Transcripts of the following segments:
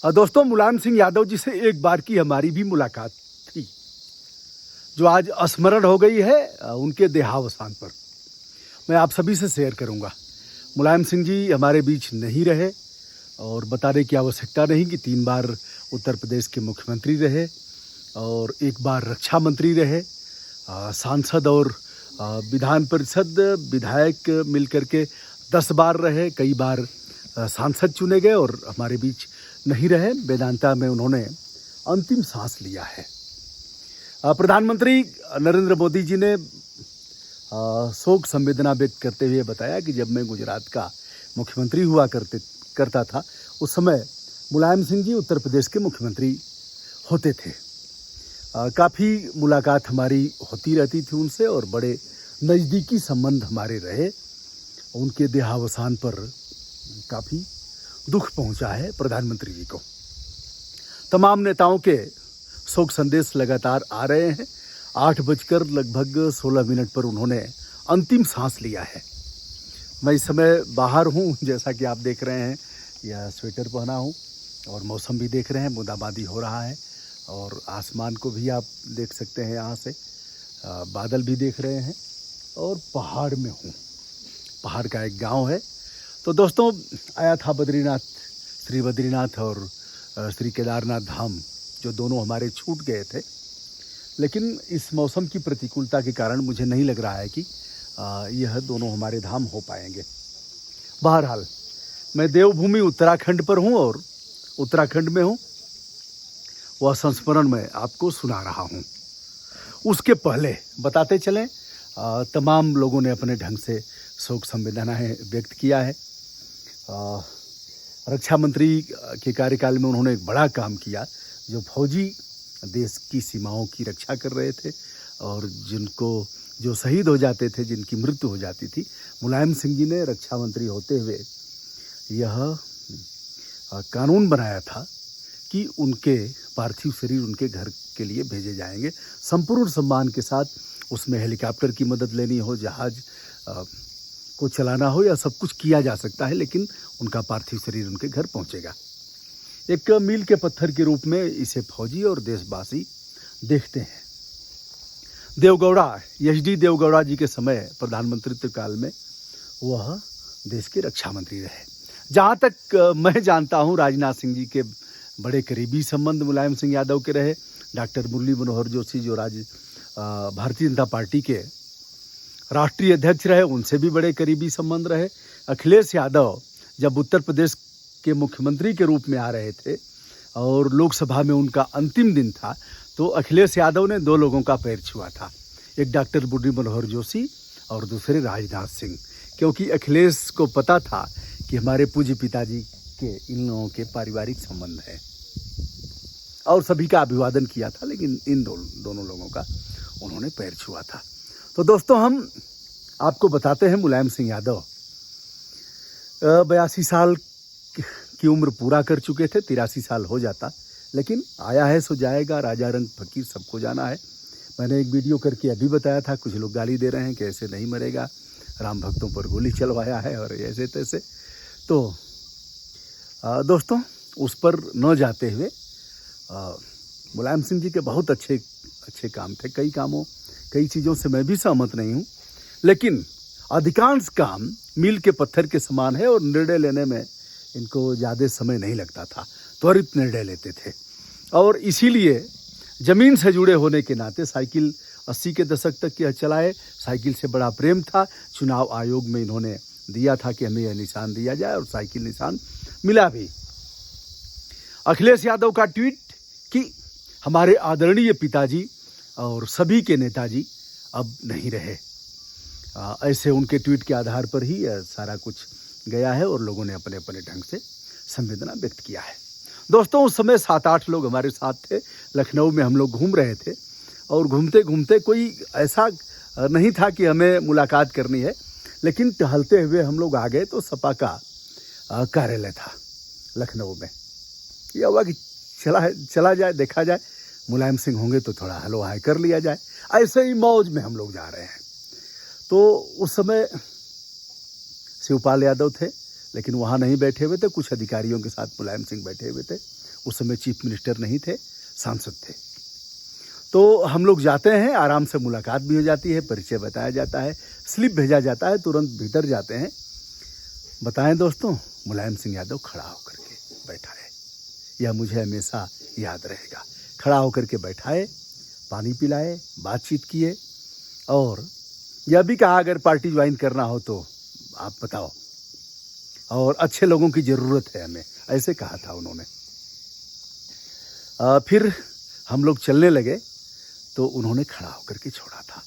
दोस्तों, मुलायम सिंह यादव जी से एक बार की हमारी भी मुलाकात थी, जो आज स्मरण हो गई है उनके देहावसान पर। मैं आप सभी से शेयर करूंगा। मुलायम सिंह जी हमारे बीच नहीं रहे और बताने की आवश्यकता नहीं कि 3 बार उत्तर प्रदेश के मुख्यमंत्री रहे और 1 बार रक्षा मंत्री रहे, सांसद और विधान परिषद विधायक मिलकर के 10 बार रहे, कई बार सांसद चुने गए और हमारे बीच नहीं रहे। वेदांता में उन्होंने अंतिम सांस लिया है। प्रधानमंत्री नरेंद्र मोदी जी ने शोक संवेदना व्यक्त करते हुए बताया कि जब मैं गुजरात का मुख्यमंत्री हुआ करता था, उस समय मुलायम सिंह जी उत्तर प्रदेश के मुख्यमंत्री होते थे। काफ़ी मुलाकात हमारी होती रहती थी उनसे और बड़े नज़दीकी संबंध हमारे रहे। उनके देहावसान पर काफ़ी दुख पहुंचा है प्रधानमंत्री जी को। तमाम नेताओं के शोक संदेश लगातार आ रहे हैं। 8:16 पर उन्होंने अंतिम सांस लिया है। मैं इस समय बाहर हूं, जैसा कि आप देख रहे हैं, यह स्वेटर पहना हूं और मौसम भी देख रहे हैं, बूंदाबांदी हो रहा है और आसमान को भी आप देख सकते हैं, यहाँ से बादल भी देख रहे हैं और पहाड़ में हूँ। पहाड़ का एक गांव है। तो दोस्तों, आया था बद्रीनाथ, श्री बद्रीनाथ और श्री केदारनाथ धाम, जो दोनों हमारे छूट गए थे, लेकिन इस मौसम की प्रतिकूलता के कारण मुझे नहीं लग रहा है कि यह दोनों हमारे धाम हो पाएंगे। बहरहाल, मैं देवभूमि उत्तराखंड पर हूँ और उत्तराखंड में हूँ, वह संस्मरण में आपको सुना रहा हूँ। उसके पहले बताते चलें, तमाम लोगों ने अपने ढंग से शोक संवेदनाएं व्यक्त किया है। रक्षा मंत्री के कार्यकाल में उन्होंने एक बड़ा काम किया। जो फौजी देश की सीमाओं की रक्षा कर रहे थे और जो शहीद हो जाते थे, जिनकी मृत्यु हो जाती थी, मुलायम सिंह जी ने रक्षा मंत्री होते हुए यह कानून बनाया था कि उनके पार्थिव शरीर उनके घर के लिए भेजे जाएंगे। संपूर्ण सम्मान के साथ उसमें हेलीकॉप्टर की मदद लेनी हो, जहाज को चलाना हो, या सब कुछ किया जा सकता है, लेकिन उनका पार्थिव शरीर उनके घर पहुंचेगा। एक मील के पत्थर के रूप में इसे फौजी और देशवासी देखते हैं। देवगौड़ा, एचडी देवगौड़ा जी के समय प्रधानमंत्रित्व काल में वह देश के रक्षा मंत्री रहे। जहाँ तक मैं जानता हूँ, राजनाथ सिंह जी के बड़े करीबी संबंध मुलायम सिंह यादव के रहे। डॉक्टर मुरली मनोहर जोशी, जो भारतीय जनता पार्टी के राष्ट्रीय अध्यक्ष रहे, उनसे भी बड़े करीबी संबंध रहे। अखिलेश यादव जब उत्तर प्रदेश के मुख्यमंत्री के रूप में आ रहे थे और लोकसभा में उनका अंतिम दिन था, तो अखिलेश यादव ने 2 लोगों का पैर छुआ था, एक डॉक्टर मुरली मनोहर जोशी और दूसरे राजनाथ सिंह, क्योंकि अखिलेश को पता था कि हमारे पूज्य पिताजी के इन लोगों के पारिवारिक संबंध है, और सभी का अभिवादन किया था, लेकिन इन दोनों लोगों का उन्होंने पैर छुआ था। तो दोस्तों, हम आपको बताते हैं, मुलायम सिंह यादव 82 साल की उम्र पूरा कर चुके थे। 83 साल हो जाता, लेकिन आया है सो जाएगा, राजा रंग फकीर सबको जाना है। मैंने एक वीडियो करके अभी बताया था, कुछ लोग गाली दे रहे हैं कि ऐसे नहीं मरेगा, राम भक्तों पर गोली चलवाया है और ऐसे तैसे। तो दोस्तों, उस पर न जाते हुए, मुलायम सिंह जी के बहुत अच्छे काम थे। कई चीज़ों से मैं भी सहमत नहीं हूँ, लेकिन अधिकांश काम मील के पत्थर के समान है और निर्णय लेने में इनको ज़्यादा समय नहीं लगता था, त्वरित निर्णय लेते थे। और इसीलिए ज़मीन से जुड़े होने के नाते साइकिल 80 के दशक तक यह चलाए। साइकिल से बड़ा प्रेम था। चुनाव आयोग में इन्होंने दिया था कि हमें यह निशान दिया जाए और साइकिल निशान मिला भी। अखिलेश यादव का ट्वीट कि हमारे आदरणीय पिताजी और सभी के नेताजी अब नहीं रहे, ऐसे उनके ट्वीट के आधार पर ही सारा कुछ गया है और लोगों ने अपने अपने ढंग से संवेदना व्यक्त किया है। दोस्तों, उस समय 7-8 लोग हमारे साथ थे। लखनऊ में हम लोग घूम रहे थे और घूमते घूमते कोई ऐसा नहीं था कि हमें मुलाकात करनी है, लेकिन टहलते हुए हम लोग आ गए तो सपा का कार्यालय था लखनऊ में। यह हुआ कि चला जाए, देखा जाए, मुलायम सिंह होंगे तो थोड़ा हेलो हाय कर लिया जाए। ऐसे ही मौज में हम लोग जा रहे हैं। तो उस समय शिवपाल यादव थे, लेकिन वहाँ नहीं बैठे हुए थे, कुछ अधिकारियों के साथ मुलायम सिंह बैठे हुए थे। उस समय चीफ मिनिस्टर नहीं थे, सांसद थे। तो हम लोग जाते हैं, आराम से मुलाकात भी हो जाती है, परिचय बताया जाता है, स्लिप भेजा जाता है, तुरंत भीतर जाते हैं। बताएं दोस्तों, मुलायम सिंह यादव खड़ा होकर के बैठा है, यह मुझे हमेशा याद रहेगा। खड़ा होकर के बैठाए, पानी पिलाए, बातचीत किए और यह भी कहा अगर पार्टी ज्वाइन करना हो तो आप बताओ, और अच्छे लोगों की ज़रूरत है हमें, ऐसे कहा था उन्होंने। फिर हम लोग चलने लगे तो उन्होंने खड़ा होकर के छोड़ा था।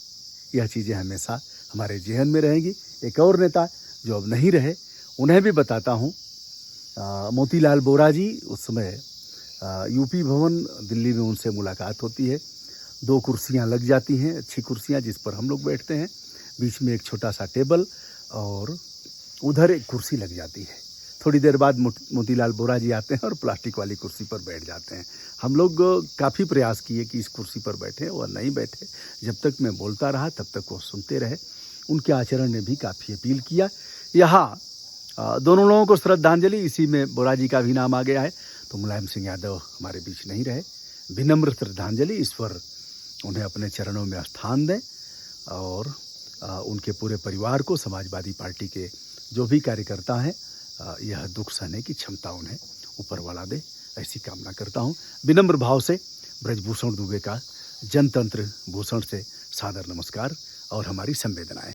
यह चीज़ें हमेशा हमारे जेहन में रहेंगी। एक और नेता जो अब नहीं रहे, उन्हें भी बताता हूँ, मोतीलाल बोरा जी। उस समय यूपी भवन दिल्ली में उनसे मुलाकात होती है। 2 कुर्सियाँ लग जाती हैं, अच्छी कुर्सियाँ, जिस पर हम लोग बैठते हैं। बीच में एक छोटा सा टेबल और उधर एक कुर्सी लग जाती है। थोड़ी देर बाद मोतीलाल बोरा जी आते हैं और प्लास्टिक वाली कुर्सी पर बैठ जाते हैं। हम लोग काफ़ी प्रयास किए कि इस कुर्सी पर बैठे, और नहीं बैठे। जब तक मैं बोलता रहा तब तक वो सुनते रहे। उनके आचरण ने भी काफ़ी अपील किया। यहाँ दोनों लोगों को श्रद्धांजलि, इसी में बोरा जी का भी नाम आ गया है। तो मुलायम सिंह यादव हमारे बीच नहीं रहे। विनम्र श्रद्धांजलि, ईश्वर उन्हें अपने चरणों में स्थान दें, और उनके पूरे परिवार को, समाजवादी पार्टी के जो भी कार्यकर्ता हैं, यह दुख सहने की क्षमता उन्हें ऊपर वाला दे, ऐसी कामना करता हूँ। विनम्र भाव से ब्रजभूषण दुबे का जनतंत्र भूषण से सादर नमस्कार और हमारी संवेदनाएं।